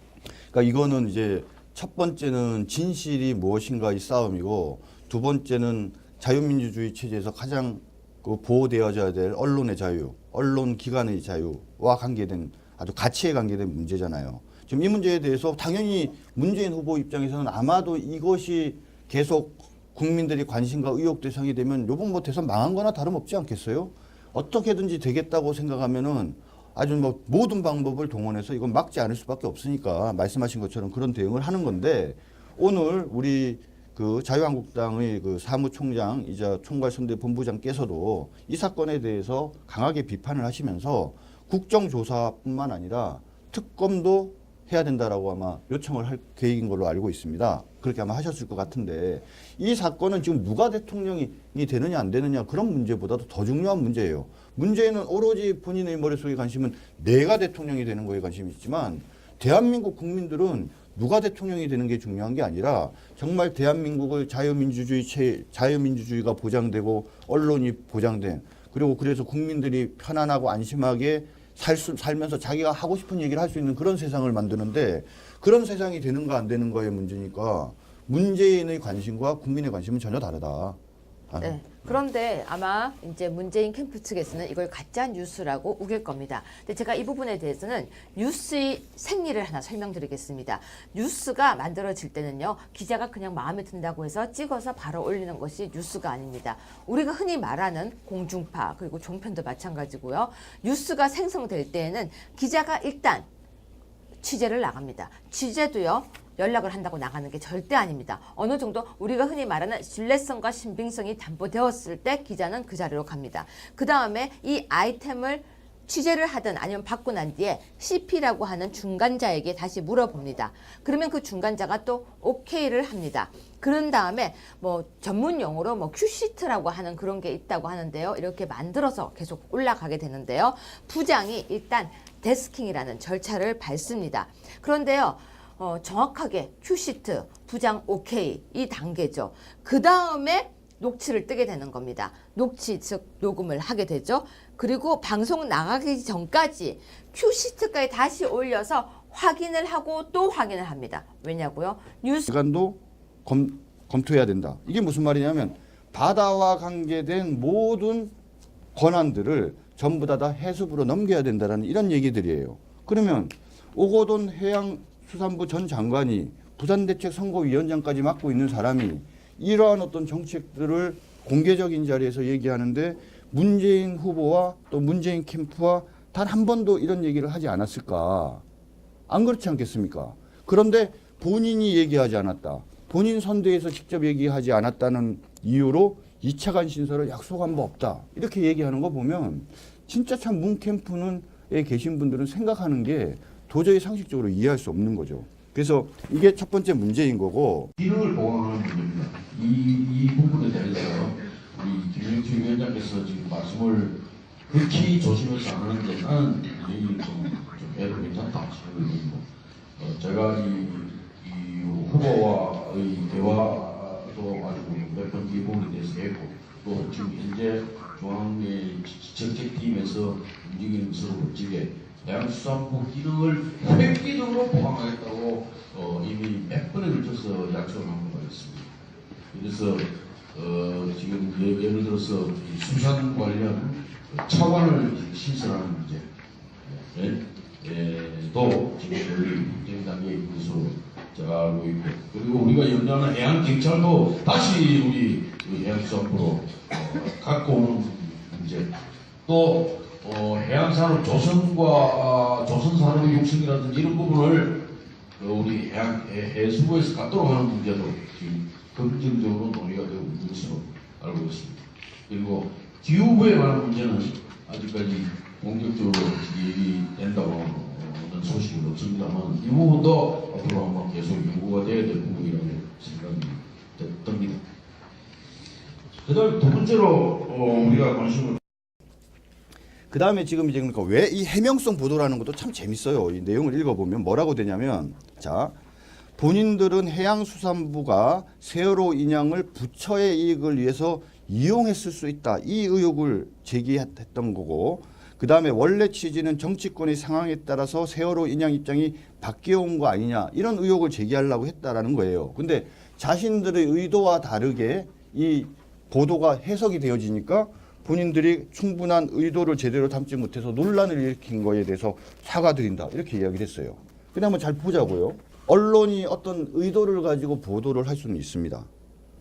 그러니까 이거는 이제 첫 번째는 진실이 무엇인가 이 싸움이고 두 번째는 자유민주주의 체제에서 가장 그 보호되어져야 될 언론의 자유, 언론 기관의 자유와 관계된 아주 가치에 관계된 문제잖아요. 지금 이 문제에 대해서 당연히 문재인 후보 입장에서는 아마도 이것이 계속 국민들이 관심과 의혹 대상이 되면 요번 뭐 대선 망한 거나 다름없지 않겠어요? 어떻게든지 되겠다고 생각하면은 아주 뭐 모든 방법을 동원해서 이건 막지 않을 수밖에 없으니까 말씀하신 것처럼 그런 대응을 하는 건데 오늘 우리 그 자유한국당의 그 사무총장이자 총괄선대본부장께서도 이 사건에 대해서 강하게 비판을 하시면서 국정조사뿐만 아니라 특검도 해야 된다라고 아마 요청을 할 계획인 걸로 알고 있습니다. 그렇게 아마 하셨을 것 같은데 이 사건은 지금 누가 대통령이 되느냐 안 되느냐 그런 문제보다도 더 중요한 문제예요. 문제는 오로지 본인의 머릿속에 관심은 내가 대통령이 되는 거에 관심이 있지만 대한민국 국민들은 누가 대통령이 되는 게 중요한 게 아니라 정말 대한민국을 자유민주주의가 보장되고 언론이 보장된 그리고 그래서 국민들이 편안하고 안심하게 살면서 자기가 하고 싶은 얘기를 할 수 있는 그런 세상을 만드는데 그런 세상이 되는가 안 되는가의 문제니까 문재인의 관심과 국민의 관심은 전혀 다르다. 네. 그런데 아마 이제 문재인 캠프 측에서는 이걸 가짜 뉴스라고 우길 겁니다. 근데 제가 이 부분에 대해서는 뉴스의 생리를 하나 설명드리겠습니다. 뉴스가 만들어질 때는요, 기자가 그냥 마음에 든다고 해서 찍어서 바로 올리는 것이 뉴스가 아닙니다. 우리가 흔히 말하는 공중파 그리고 종편도 마찬가지고요. 뉴스가 생성될 때에는 기자가 일단 취재를 나갑니다. 취재도요, 연락을 한다고 나가는 게 절대 아닙니다. 어느 정도 우리가 흔히 말하는 신뢰성과 신빙성이 담보되었을 때 기자는 그 자리로 갑니다. 그 다음에 이 아이템을 취재를 하든 아니면 받고 난 뒤에 CP라고 하는 중간자에게 다시 물어봅니다. 그러면 그 중간자가 또 오케이를 합니다. 그런 다음에 뭐 전문 용어로 뭐 큐시트라고 하는 그런 게 있다고 하는데요. 이렇게 만들어서 계속 올라가게 되는데요. 부장이 일단 데스킹이라는 절차를 밟습니다. 그런데요, 정확하게 큐시트, 부장 오케이 이 단계죠. 그 다음에 녹취를 뜨게 되는 겁니다. 녹취 즉 녹음을 하게 되죠. 그리고 방송 나가기 전까지 큐시트까지 다시 올려서 확인을 하고 또 확인을 합니다. 왜냐고요? 뉴스 기관도 검토해야 된다. 이게 무슨 말이냐면 바다와 관계된 모든 권한들을 전부 다 해수부로 넘겨야 된다는 이런 얘기들이에요. 그러면 오거돈 해양수산부 전 장관이 부산대책선거위원장까지 맡고 있는 사람이 이러한 어떤 정책들을 공개적인 자리에서 얘기하는데 문재인 후보와 또 문재인 캠프와 단 한 번도 이런 얘기를 하지 않았을까? 안 그렇지 않겠습니까? 그런데 본인이 얘기하지 않았다. 본인 선대에서 직접 얘기하지 않았다는 이유로 2차 간신서를 약속한 바 없다. 이렇게 얘기하는 거 보면 진짜 참 문 캠프에 계신 분들은 생각하는 게 도저히 상식적으로 이해할 수 없는 거죠. 그래서 이게 첫 번째 문제인 거고. 기능을 보강하는 문제입니다. 이 부분에 대해서 우리 김영춘 위원장께서 지금 말씀을 극히 조심해서 안 하는데 나는 좀 애로 괜찮다 싶은 의견이고 제가 이 후보와의 대화도 아주 몇 번 이 부분에 대해서 했고 또 지금 현재 중앙의 정책팀에서 움직이는 것으로 멋지게 해양수산부 기능을 획기적으로 보강하겠다고 이미 몇 번에 걸쳐서 약속을 한 바가 있습니다. 그래서 지금 예를 들어서 이 수산 관련 차관을 신설하는 문제 또 지금 우리 정단계에 있는 제가 알고 있고 그리고 우리가 연장하는 해양경찰도 다시 우리 해양수산부로 갖고 오는 문제 또 해양산업 조성과 조선산업 육성이라든지 이런 부분을 우리 해수부에서 갖도록 하는 문제도 지금 긍정적으로 논의가 되고 있는 것으로 알고 있습니다. 그리고 기후부에 관한 문제는 아직까지 공격적으로 얘기된다고는 소식은 없습니다만 이 부분도 앞으로 한번 계속 연구가 돼야 될 부분이라고 생각이 듭니다. 그 다음에 두 번째로 우리가 관심을 그 다음에 지금 이제 그러니까 왜 이 해명성 보도라는 것도 참 재밌어요. 이 내용을 읽어보면 뭐라고 되냐면 자 본인들은 해양수산부가 세월호 인양을 부처의 이익을 위해서 이용했을 수 있다. 이 의혹을 제기했던 거고 그 다음에 원래 취지는 정치권의 상황에 따라서 세월호 인양 입장이 바뀌어온 거 아니냐 이런 의혹을 제기하려고 했다라는 거예요. 근데 자신들의 의도와 다르게 이 보도가 해석이 되어지니까 본인들이 충분한 의도를 제대로 담지 못해서 논란을 일으킨 거에 대해서 사과드린다 이렇게 이야기를 했어요. 근데 한번 잘 보자고요. 언론이 어떤 의도를 가지고 보도를 할 수는 있습니다.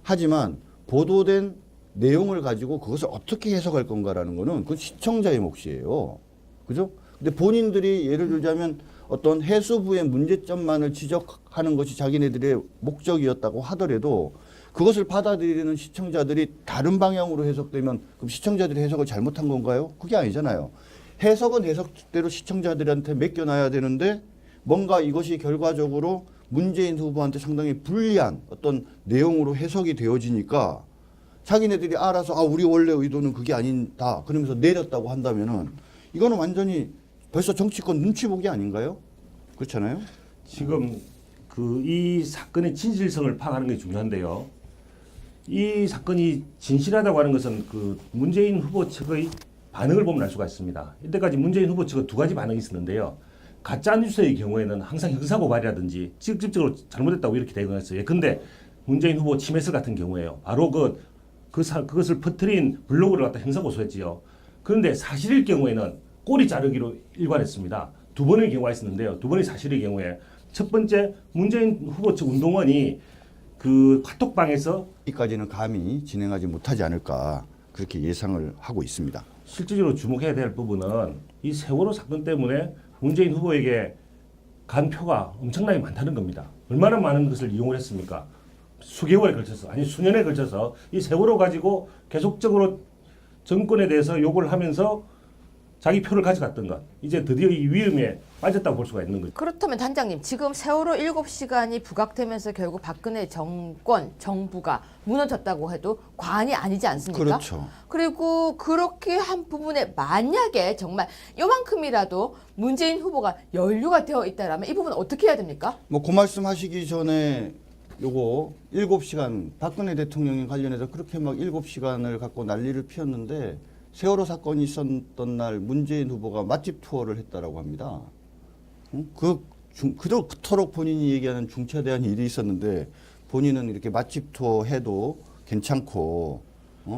하지만 보도된 내용을 가지고 그것을 어떻게 해석할 건가라는 거는 그건 시청자의 몫이에요. 그죠? 근데 본인들이 예를 들자면 어떤 해수부의 문제점만을 지적하는 것이 자기네들의 목적이었다고 하더라도 그것을 받아들이는 시청자들이 다른 방향으로 해석되면 그럼 시청자들이 해석을 잘못한 건가요? 그게 아니잖아요. 해석은 해석대로 시청자들한테 맡겨놔야 되는데 뭔가 이것이 결과적으로 문재인 후보한테 상당히 불리한 어떤 내용으로 해석이 되어지니까 자기네들이 알아서 우리 원래 의도는 그게 아니다 그러면서 내렸다고 한다면은 이거는 완전히 벌써 정치권 눈치 보기 아닌가요? 그렇잖아요. 지금 이 사건의 진실성을 파악하는 게 중요한데요. 이 사건이 진실하다고 하는 것은 문재인 후보 측의 반응을 보면 알 수가 있습니다. 이때까지 문재인 후보 측은 두 가지 반응이 있었는데요. 가짜 뉴스의 경우에는 항상 형사고발이라든지 직접적으로 잘못했다고 이렇게 대응했어요. 예컨대 문재인 후보 침해설 같은 경우에요. 바로 그것을 퍼뜨린 블로그를 갖다 형사고소했지요. 그런데 사실일 경우에는 꼬리 자르기로 일관했습니다. 두 번의 경우가 있었는데요. 두 번의 사실의 경우에 첫 번째 문재인 후보 측 운동원이 카톡방에서 여기까지는 감히 진행하지 못하지 않을까 그렇게 예상을 하고 있습니다. 실질적으로 주목해야 될 부분은 이 세월호 사건 때문에 문재인 후보에게 간 표가 엄청나게 많다는 겁니다. 얼마나 많은 것을 이용을 했습니까? 수개월에 걸쳐서 아니 수년에 걸쳐서 이 세월호 가지고 계속적으로 정권에 대해서 욕을 하면서 자기 표를 가져갔던 것. 이제 드디어 이 위험에 빠졌다고 볼 수가 있는 거죠. 그렇다면 단장님, 지금 세월호 7시간이 부각되면서 결국 박근혜 정권, 정부가 무너졌다고 해도 과언이 아니지 않습니까? 그렇죠. 그리고 그렇게 한 부분에 만약에 정말 요만큼이라도 문재인 후보가 연루가 되어 있다라면 이 부분은 어떻게 해야 됩니까? 그 말씀 하시기 전에 요거 7시간 박근혜 대통령에 관련해서 그렇게 막 7시간을 갖고 난리를 피웠는데 세월호 사건이 있었던 날 문재인 후보가 맛집 투어를 했다라고 합니다. 그토록 본인이 얘기하는 중차대한 일이 있었는데 본인은 이렇게 맛집 투어 해도 괜찮고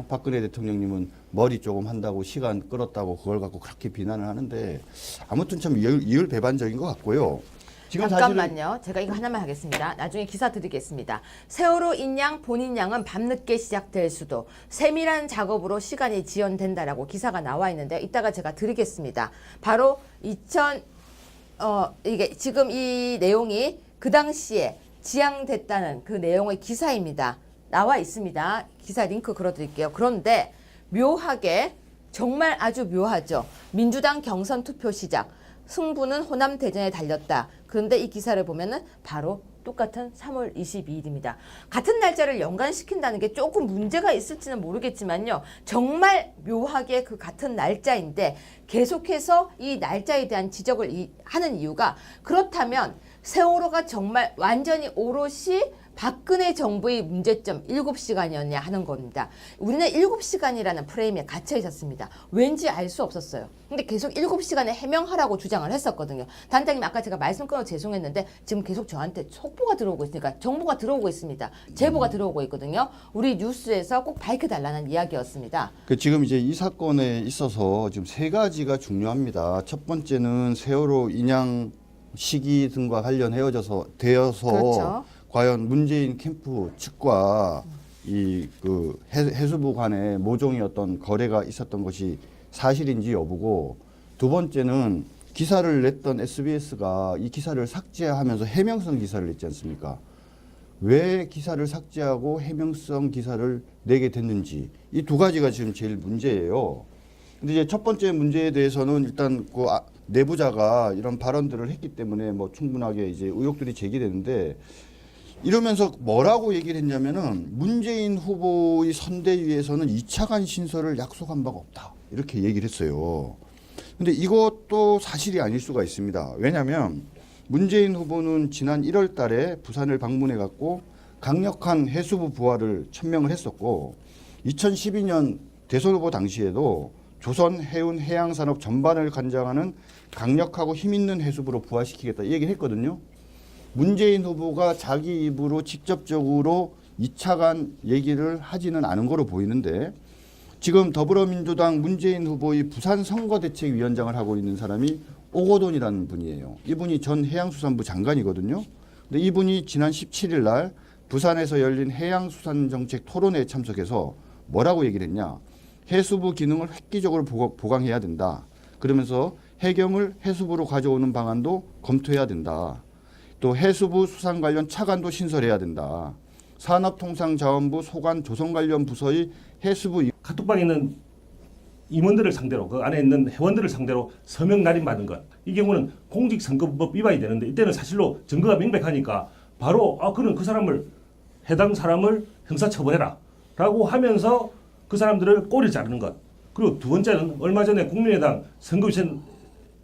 박근혜 대통령님은 머리 조금 한다고 시간 끌었다고 그걸 갖고 그렇게 비난을 하는데 아무튼 참 이율배반적인 것 같고요. 지금 잠깐만요. 제가 이거 하나만 하겠습니다. 나중에 기사 드리겠습니다. 세월호 인양, 본인양은 밤늦게 시작될 수도 세밀한 작업으로 시간이 지연된다라고 기사가 나와 있는데 이따가 제가 드리겠습니다. 바로 이게 지금 이 내용이 그 당시에 지향됐다는 그 내용의 기사입니다. 나와 있습니다. 기사 링크 걸어드릴게요. 그런데 묘하게 정말 아주 묘하죠. 민주당 경선 투표 시작. 승부는 호남 대전에 달렸다. 그런데 이 기사를 보면은 바로 똑같은 3월 22일입니다. 같은 날짜를 연관시킨다는 게 조금 문제가 있을지는 모르겠지만요. 정말 묘하게 그 같은 날짜인데 계속해서 이 날짜에 대한 지적을 하는 이유가 그렇다면 세월호가 정말 완전히 오롯이 박근혜 정부의 문제점 7시간이었냐 하는 겁니다. 우리는 7시간이라는 프레임에 갇혀 있었습니다. 왠지 알 수 없었어요. 근데 계속 7시간에 해명하라고 주장을 했었거든요. 단장님 아까 제가 말씀 끊어 죄송했는데 지금 계속 저한테 속보가 들어오고 있으니까 정보가 들어오고 있습니다. 제보가 들어오고 있거든요. 우리 뉴스에서 꼭 밝혀달라는 이야기였습니다. 지금 이제 이 사건에 있어서 지금 세 가지가 중요합니다. 첫 번째는 세월호 인양 시기 등과 관련되어서 그렇죠. 과연 문재인 캠프 측과 이 그 해수부 간의 모종의 어떤 거래가 있었던 것이 사실인지 여부고, 두 번째는 기사를 냈던 SBS가 이 기사를 삭제하면서 해명성 기사를 냈지 않습니까? 왜 기사를 삭제하고 해명성 기사를 내게 됐는지, 이 두 가지가 지금 제일 문제예요. 근데 이제 첫 번째 문제에 대해서는 일단 그 내부자가 이런 발언들을 했기 때문에 뭐 충분하게 이제 의혹들이 제기되는데, 이러면서 뭐라고 얘기를 했냐면은 문재인 후보의 선대위에서는 2차관 신설을 약속한 바가 없다, 이렇게 얘기를 했어요. 근데 이것도 사실이 아닐 수가 있습니다. 왜냐하면 문재인 후보는 지난 1월 달에 부산을 방문해 갖고 강력한 해수부 부활을 천명을 했었고, 2012년 대선 후보 당시에도 조선 해운 해양산업 전반을 관장하는 강력하고 힘있는 해수부로 부활시키겠다 이 얘기를 했거든요. 문재인 후보가 자기 입으로 직접적으로 2차관 얘기를 하지는 않은 거로 보이는데, 지금 더불어민주당 문재인 후보의 부산 선거대책위원장을 하고 있는 사람이 오거돈이라는 분이에요. 이분이 전 해양수산부 장관이거든요. 근데 이분이 지난 17일 날 부산에서 열린 해양수산정책 토론회에 참석해서 뭐라고 얘기를 했냐. 해수부 기능을 획기적으로 보강해야 된다. 그러면서 해경을 해수부로 가져오는 방안도 검토해야 된다. 또 해수부 수산 관련 차관도 신설해야 된다. 산업통상자원부 소관 조성 관련 부서의 해수부 카톡방에 있는 임원들을 상대로, 그 안에 있는 회원들을 상대로 서명 날인 받은 것, 이 경우는 공직선거법 위반이 되는데, 이때는 사실로 증거가 명백하니까 바로 그는 그 사람을, 해당 사람을 형사처벌해라 라고 하면서 그 사람들을 꼬리를 자르는 것. 그리고 두 번째는 얼마 전에 국민의당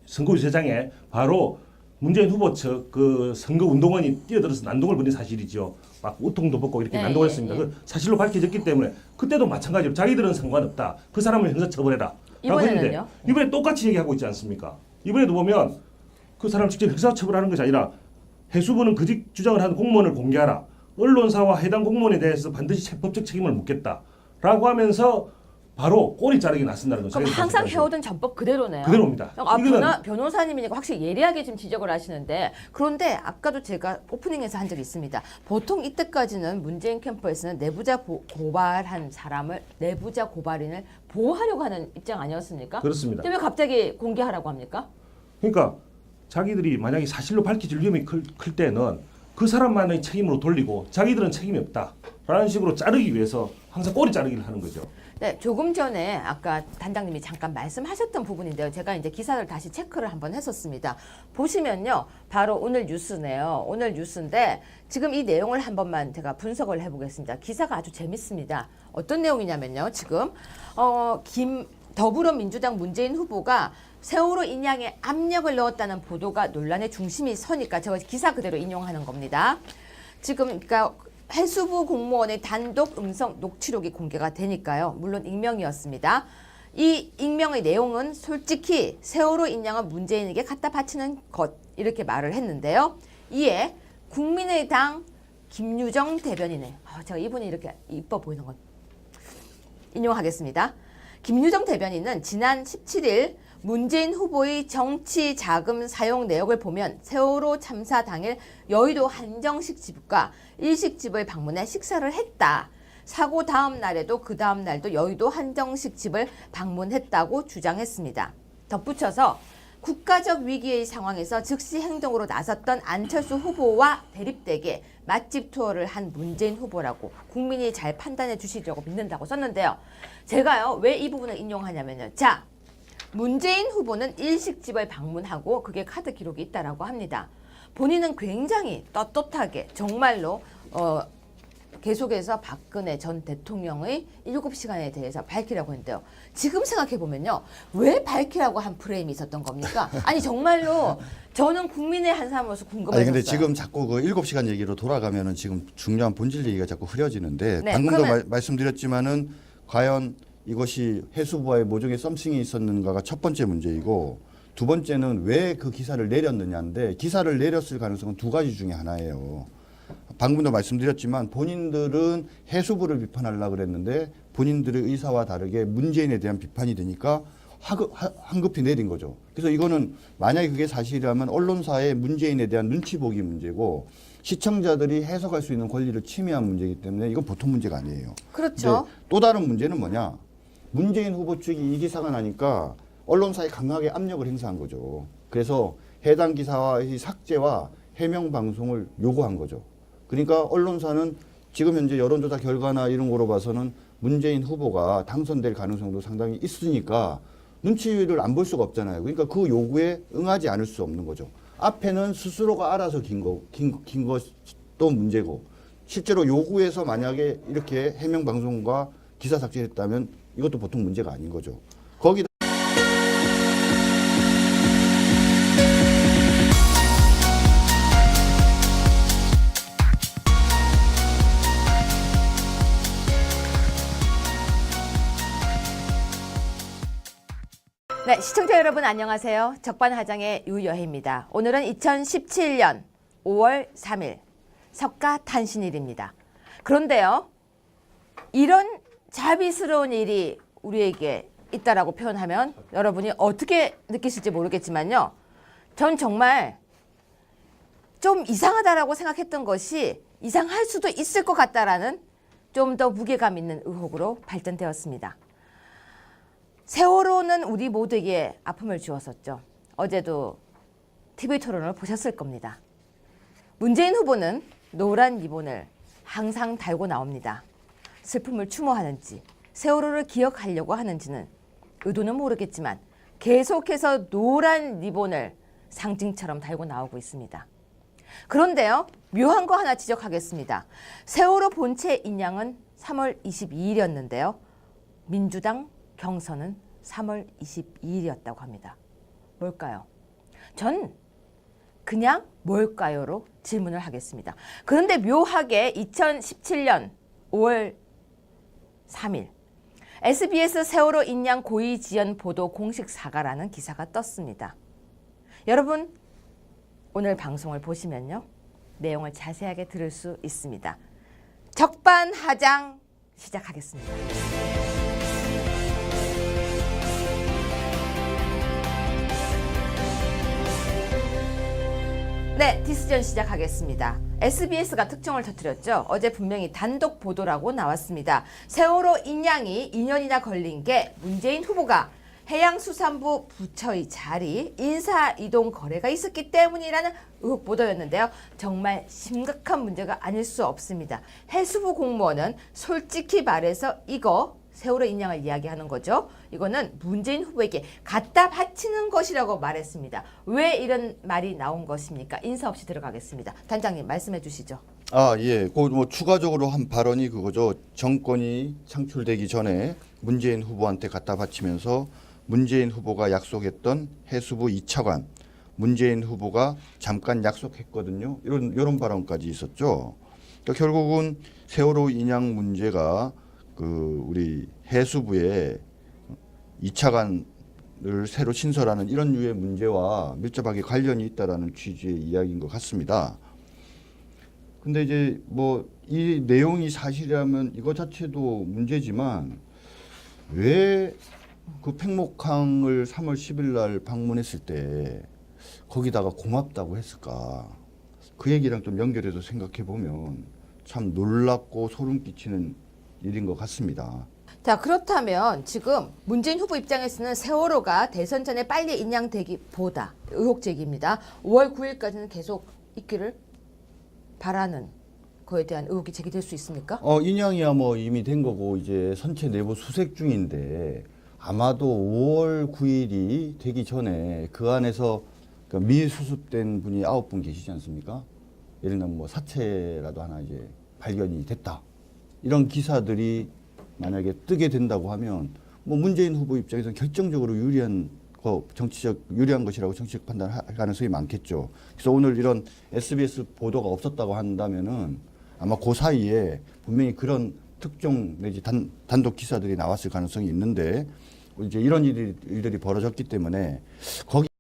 선거유세장에 바로 문재인 후보 측 그 선거운동원이 뛰어들어서 난동을 부린 사실이죠. 막 우통도 벗고 이렇게 난동을 했습니다. 그 사실로 밝혀졌기 때문에 그때도 마찬가지로 자기들은 상관없다, 그 사람을 형사처벌해라 라고 했는데, 이번에는요? 이번에 똑같이 얘기하고 있지 않습니까? 이번에도 보면 그 사람 직접 형사처벌하는 것이 아니라 해수부는 그직 주장을 한 공무원을 공개하라, 언론사와 해당 공무원에 대해서 반드시 법적 책임을 묻겠다라고 하면서 바로 꼬리 자르기 나선다는 거죠. 그럼 항상 해오던 전법 그대로네요. 그대로입니다. 이거는 변호사님이니까 확실히 예리하게 좀 지적을 하시는데, 그런데 아까도 제가 오프닝에서 한 적이 있습니다. 보통 이때까지는 문재인 캠프에서는 내부자 고발한 사람을, 내부자 고발인을 보호하려고 하는 입장 아니었습니까? 그렇습니다. 근데 왜 갑자기 공개하라고 합니까? 그러니까 자기들이 만약에 사실로 밝혀질 위험이 클 때는 그 사람만의 책임으로 돌리고 자기들은 책임이 없다라는 식으로 자르기 위해서 항상 꼬리 자르기를 하는 거죠. 네, 조금 전에 아까 단장님이 잠깐 말씀하셨던 부분인데요. 제가 이제 기사를 다시 체크를 한번 했었습니다. 보시면요, 바로 오늘 뉴스네요. 오늘 뉴스인데 지금 이 내용을 한 번만 제가 분석을 해보겠습니다. 기사가 아주 재밌습니다. 어떤 내용이냐면요, 지금 더불어민주당 문재인 후보가 세월호 인양에 압력을 넣었다는 보도가 논란의 중심이 서니까 제가 기사 그대로 인용하는 겁니다. 지금 그러니까 해수부 공무원의 단독 음성 녹취록이 공개가 되니까요. 물론 익명이었습니다. 이 익명의 내용은 솔직히 세월호 인양은 문재인에게 갖다 바치는 것, 이렇게 말을 했는데요. 이에 국민의당 김유정 대변인의, 제가 이분이 이렇게 이뻐 보이는 건 인용하겠습니다. 김유정 대변인은 지난 17일 문재인 후보의 정치 자금 사용 내역을 보면 세월호 참사 당일 여의도 한정식 집과 일식집을 방문해 식사를 했다. 사고 다음 날에도 그 다음 날도 여의도 한정식 집을 방문했다고 주장했습니다. 덧붙여서 국가적 위기의 상황에서 즉시 행동으로 나섰던 안철수 후보와 대립되게 맛집 투어를 한 문재인 후보라고 국민이 잘 판단해 주시려고 믿는다고 썼는데요. 제가요, 왜 이 부분을 인용하냐면요. 자, 문재인 후보는 일식집을 방문하고 그게 카드 기록이 있다라고 합니다. 본인은 굉장히 떳떳하게 정말로 계속해서 박근혜 전 대통령의 7시간에 대해서 밝히라고 했는데요. 지금 생각해보면요. 왜 밝히라고 한 프레임이 있었던 겁니까? 아니 정말로 저는 국민의 한 사람으로서 궁금했어요. 아니 근데 지금 자꾸 그 7시간 얘기로 돌아가면은 지금 중요한 본질 얘기가 자꾸 흐려지는데 네, 방금도 그러면- 말씀드렸지만은 과연 이것이 해수부와의 모종의 썸씽이 있었는가가 첫 번째 문제이고 두 번째는 왜 그 기사를 내렸느냐인데 기사를 내렸을 가능성은 두 가지 중에 하나예요. 방금도 말씀드렸지만 본인들은 해수부를 비판하려고 그랬는데 본인들의 의사와 다르게 문재인에 대한 비판이 되니까 황급히 내린 거죠. 그래서 이거는 만약에 그게 사실이라면 언론사의 문재인에 대한 눈치 보기 문제고 시청자들이 해석할 수 있는 권리를 침해한 문제이기 때문에 이건 보통 문제가 아니에요. 그렇죠. 근데 또 다른 문제는 뭐냐? 문재인 후보 측이 이 기사가 나니까 언론사에 강하게 압력을 행사한 거죠. 그래서 해당 기사의 삭제와 해명 방송을 요구한 거죠. 그러니까 언론사는 지금 현재 여론조사 결과나 이런 거로 봐서는 문재인 후보가 당선될 가능성도 상당히 있으니까 눈치를 안 볼 수가 없잖아요. 그러니까 그 요구에 응하지 않을 수 없는 거죠. 앞에는 스스로가 알아서 긴 것도 문제고 실제로 요구해서 만약에 이렇게 해명 방송과 기사 삭제했다면 이것도 보통 문제가 아닌 거죠. 거기다 네, 시청자 여러분 안녕하세요. 적반하장의 유여혜입니다. 오늘은 2017년 5월 3일 석가탄신일입니다. 그런데요, 이런 자비스러운 일이 우리에게 있다라고 표현하면 여러분이 어떻게 느끼실지 모르겠지만요. 전 정말 좀 이상하다라고 생각했던 것이 이상할 수도 있을 것 같다라는 좀 더 무게감 있는 의혹으로 발전되었습니다. 세월호는 우리 모두에게 아픔을 주었었죠. 어제도 TV 토론을 보셨을 겁니다. 문재인 후보는 노란 리본을 항상 달고 나옵니다. 슬픔을 추모하는지 세월호를 기억하려고 하는지는 의도는 모르겠지만 계속해서 노란 리본을 상징처럼 달고 나오고 있습니다. 그런데요, 묘한 거 하나 지적하겠습니다. 세월호 본체 인양은 3월 22일이었는데요. 민주당 경선은 3월 22일이었다고 합니다. 뭘까요? 전 그냥 뭘까요로 질문을 하겠습니다. 그런데 묘하게 2017년 5월 3일 SBS 세월호 인양 고의 지연 보도 공식 사과라는 기사가 떴습니다. 여러분 오늘 방송을 보시면요. 내용을 자세하게 들을 수 있습니다. 적반하장 시작하겠습니다. 네, 디스전 시작하겠습니다. SBS가 특종을 터뜨렸죠. 어제 분명히 단독 보도라고 나왔습니다. 세월호 인양이 2년이나 걸린 게 문재인 후보가 해양수산부 부처의 자리 인사이동 거래가 있었기 때문이라는 의혹 보도였는데요. 정말 심각한 문제가 아닐 수 없습니다. 해수부 공무원은 솔직히 말해서 이거 세월호 인양을 이야기하는 거죠. 이거는 문재인 후보에게 갖다 바치는 것이라고 말했습니다. 왜 이런 말이 나온 것입니까? 인사 없이 들어가겠습니다. 단장님 말씀해 주시죠. 예. 뭐 추가적으로 한 발언이 그거죠. 정권이 창출되기 전에 문재인 후보한테 갖다 바치면서 문재인 후보가 약속했던 해수부 2차관 문재인 후보가 잠깐 약속했거든요. 이런 발언까지 있었죠. 그러니까 결국은 세월호 인양 문제가 우리 해수부에 2차관을 새로 신설하는 이런 류의 문제와 밀접하게 관련이 있다라는 취지의 이야기인 것 같습니다. 근데 이제 뭐 이 내용이 사실이라면 이거 자체도 문제지만 왜 그 팽목항을 3월 10일 날 방문했을 때 거기다가 고맙다고 했을까? 그 얘기랑 좀 연결해서 생각해 보면 참 놀랍고 소름 끼치는 일인 것 같습니다. 자, 그렇다면 지금 문재인 후보 입장에서는 세월호가 대선 전에 빨리 인양되기보다 의혹 제기입니다. 5월 9일까지는 계속 있기를 바라는 거에 대한 의혹이 제기될 수 있습니까? 인양이야 뭐 이미 된 거고 이제 선체 내부 수색 중인데 아마도 5월 9일이 되기 전에 그 안에서 미수습된 분이 9분 계시지 않습니까? 예를 들면 뭐 사체라도 하나 이제 발견이 됐다. 이런 기사들이 만약에 뜨게 된다고 하면 뭐 문재인 후보 입장에서는 결정적으로 유리한 것이라고 정치적 판단할 가능성이 많겠죠. 그래서 오늘 이런 SBS 보도가 없었다고 한다면은 아마 그 사이에 분명히 그런 특종 내지 단독 기사들이 나왔을 가능성이 있는데 이제 이런 일들이 벌어졌기 때문에 거기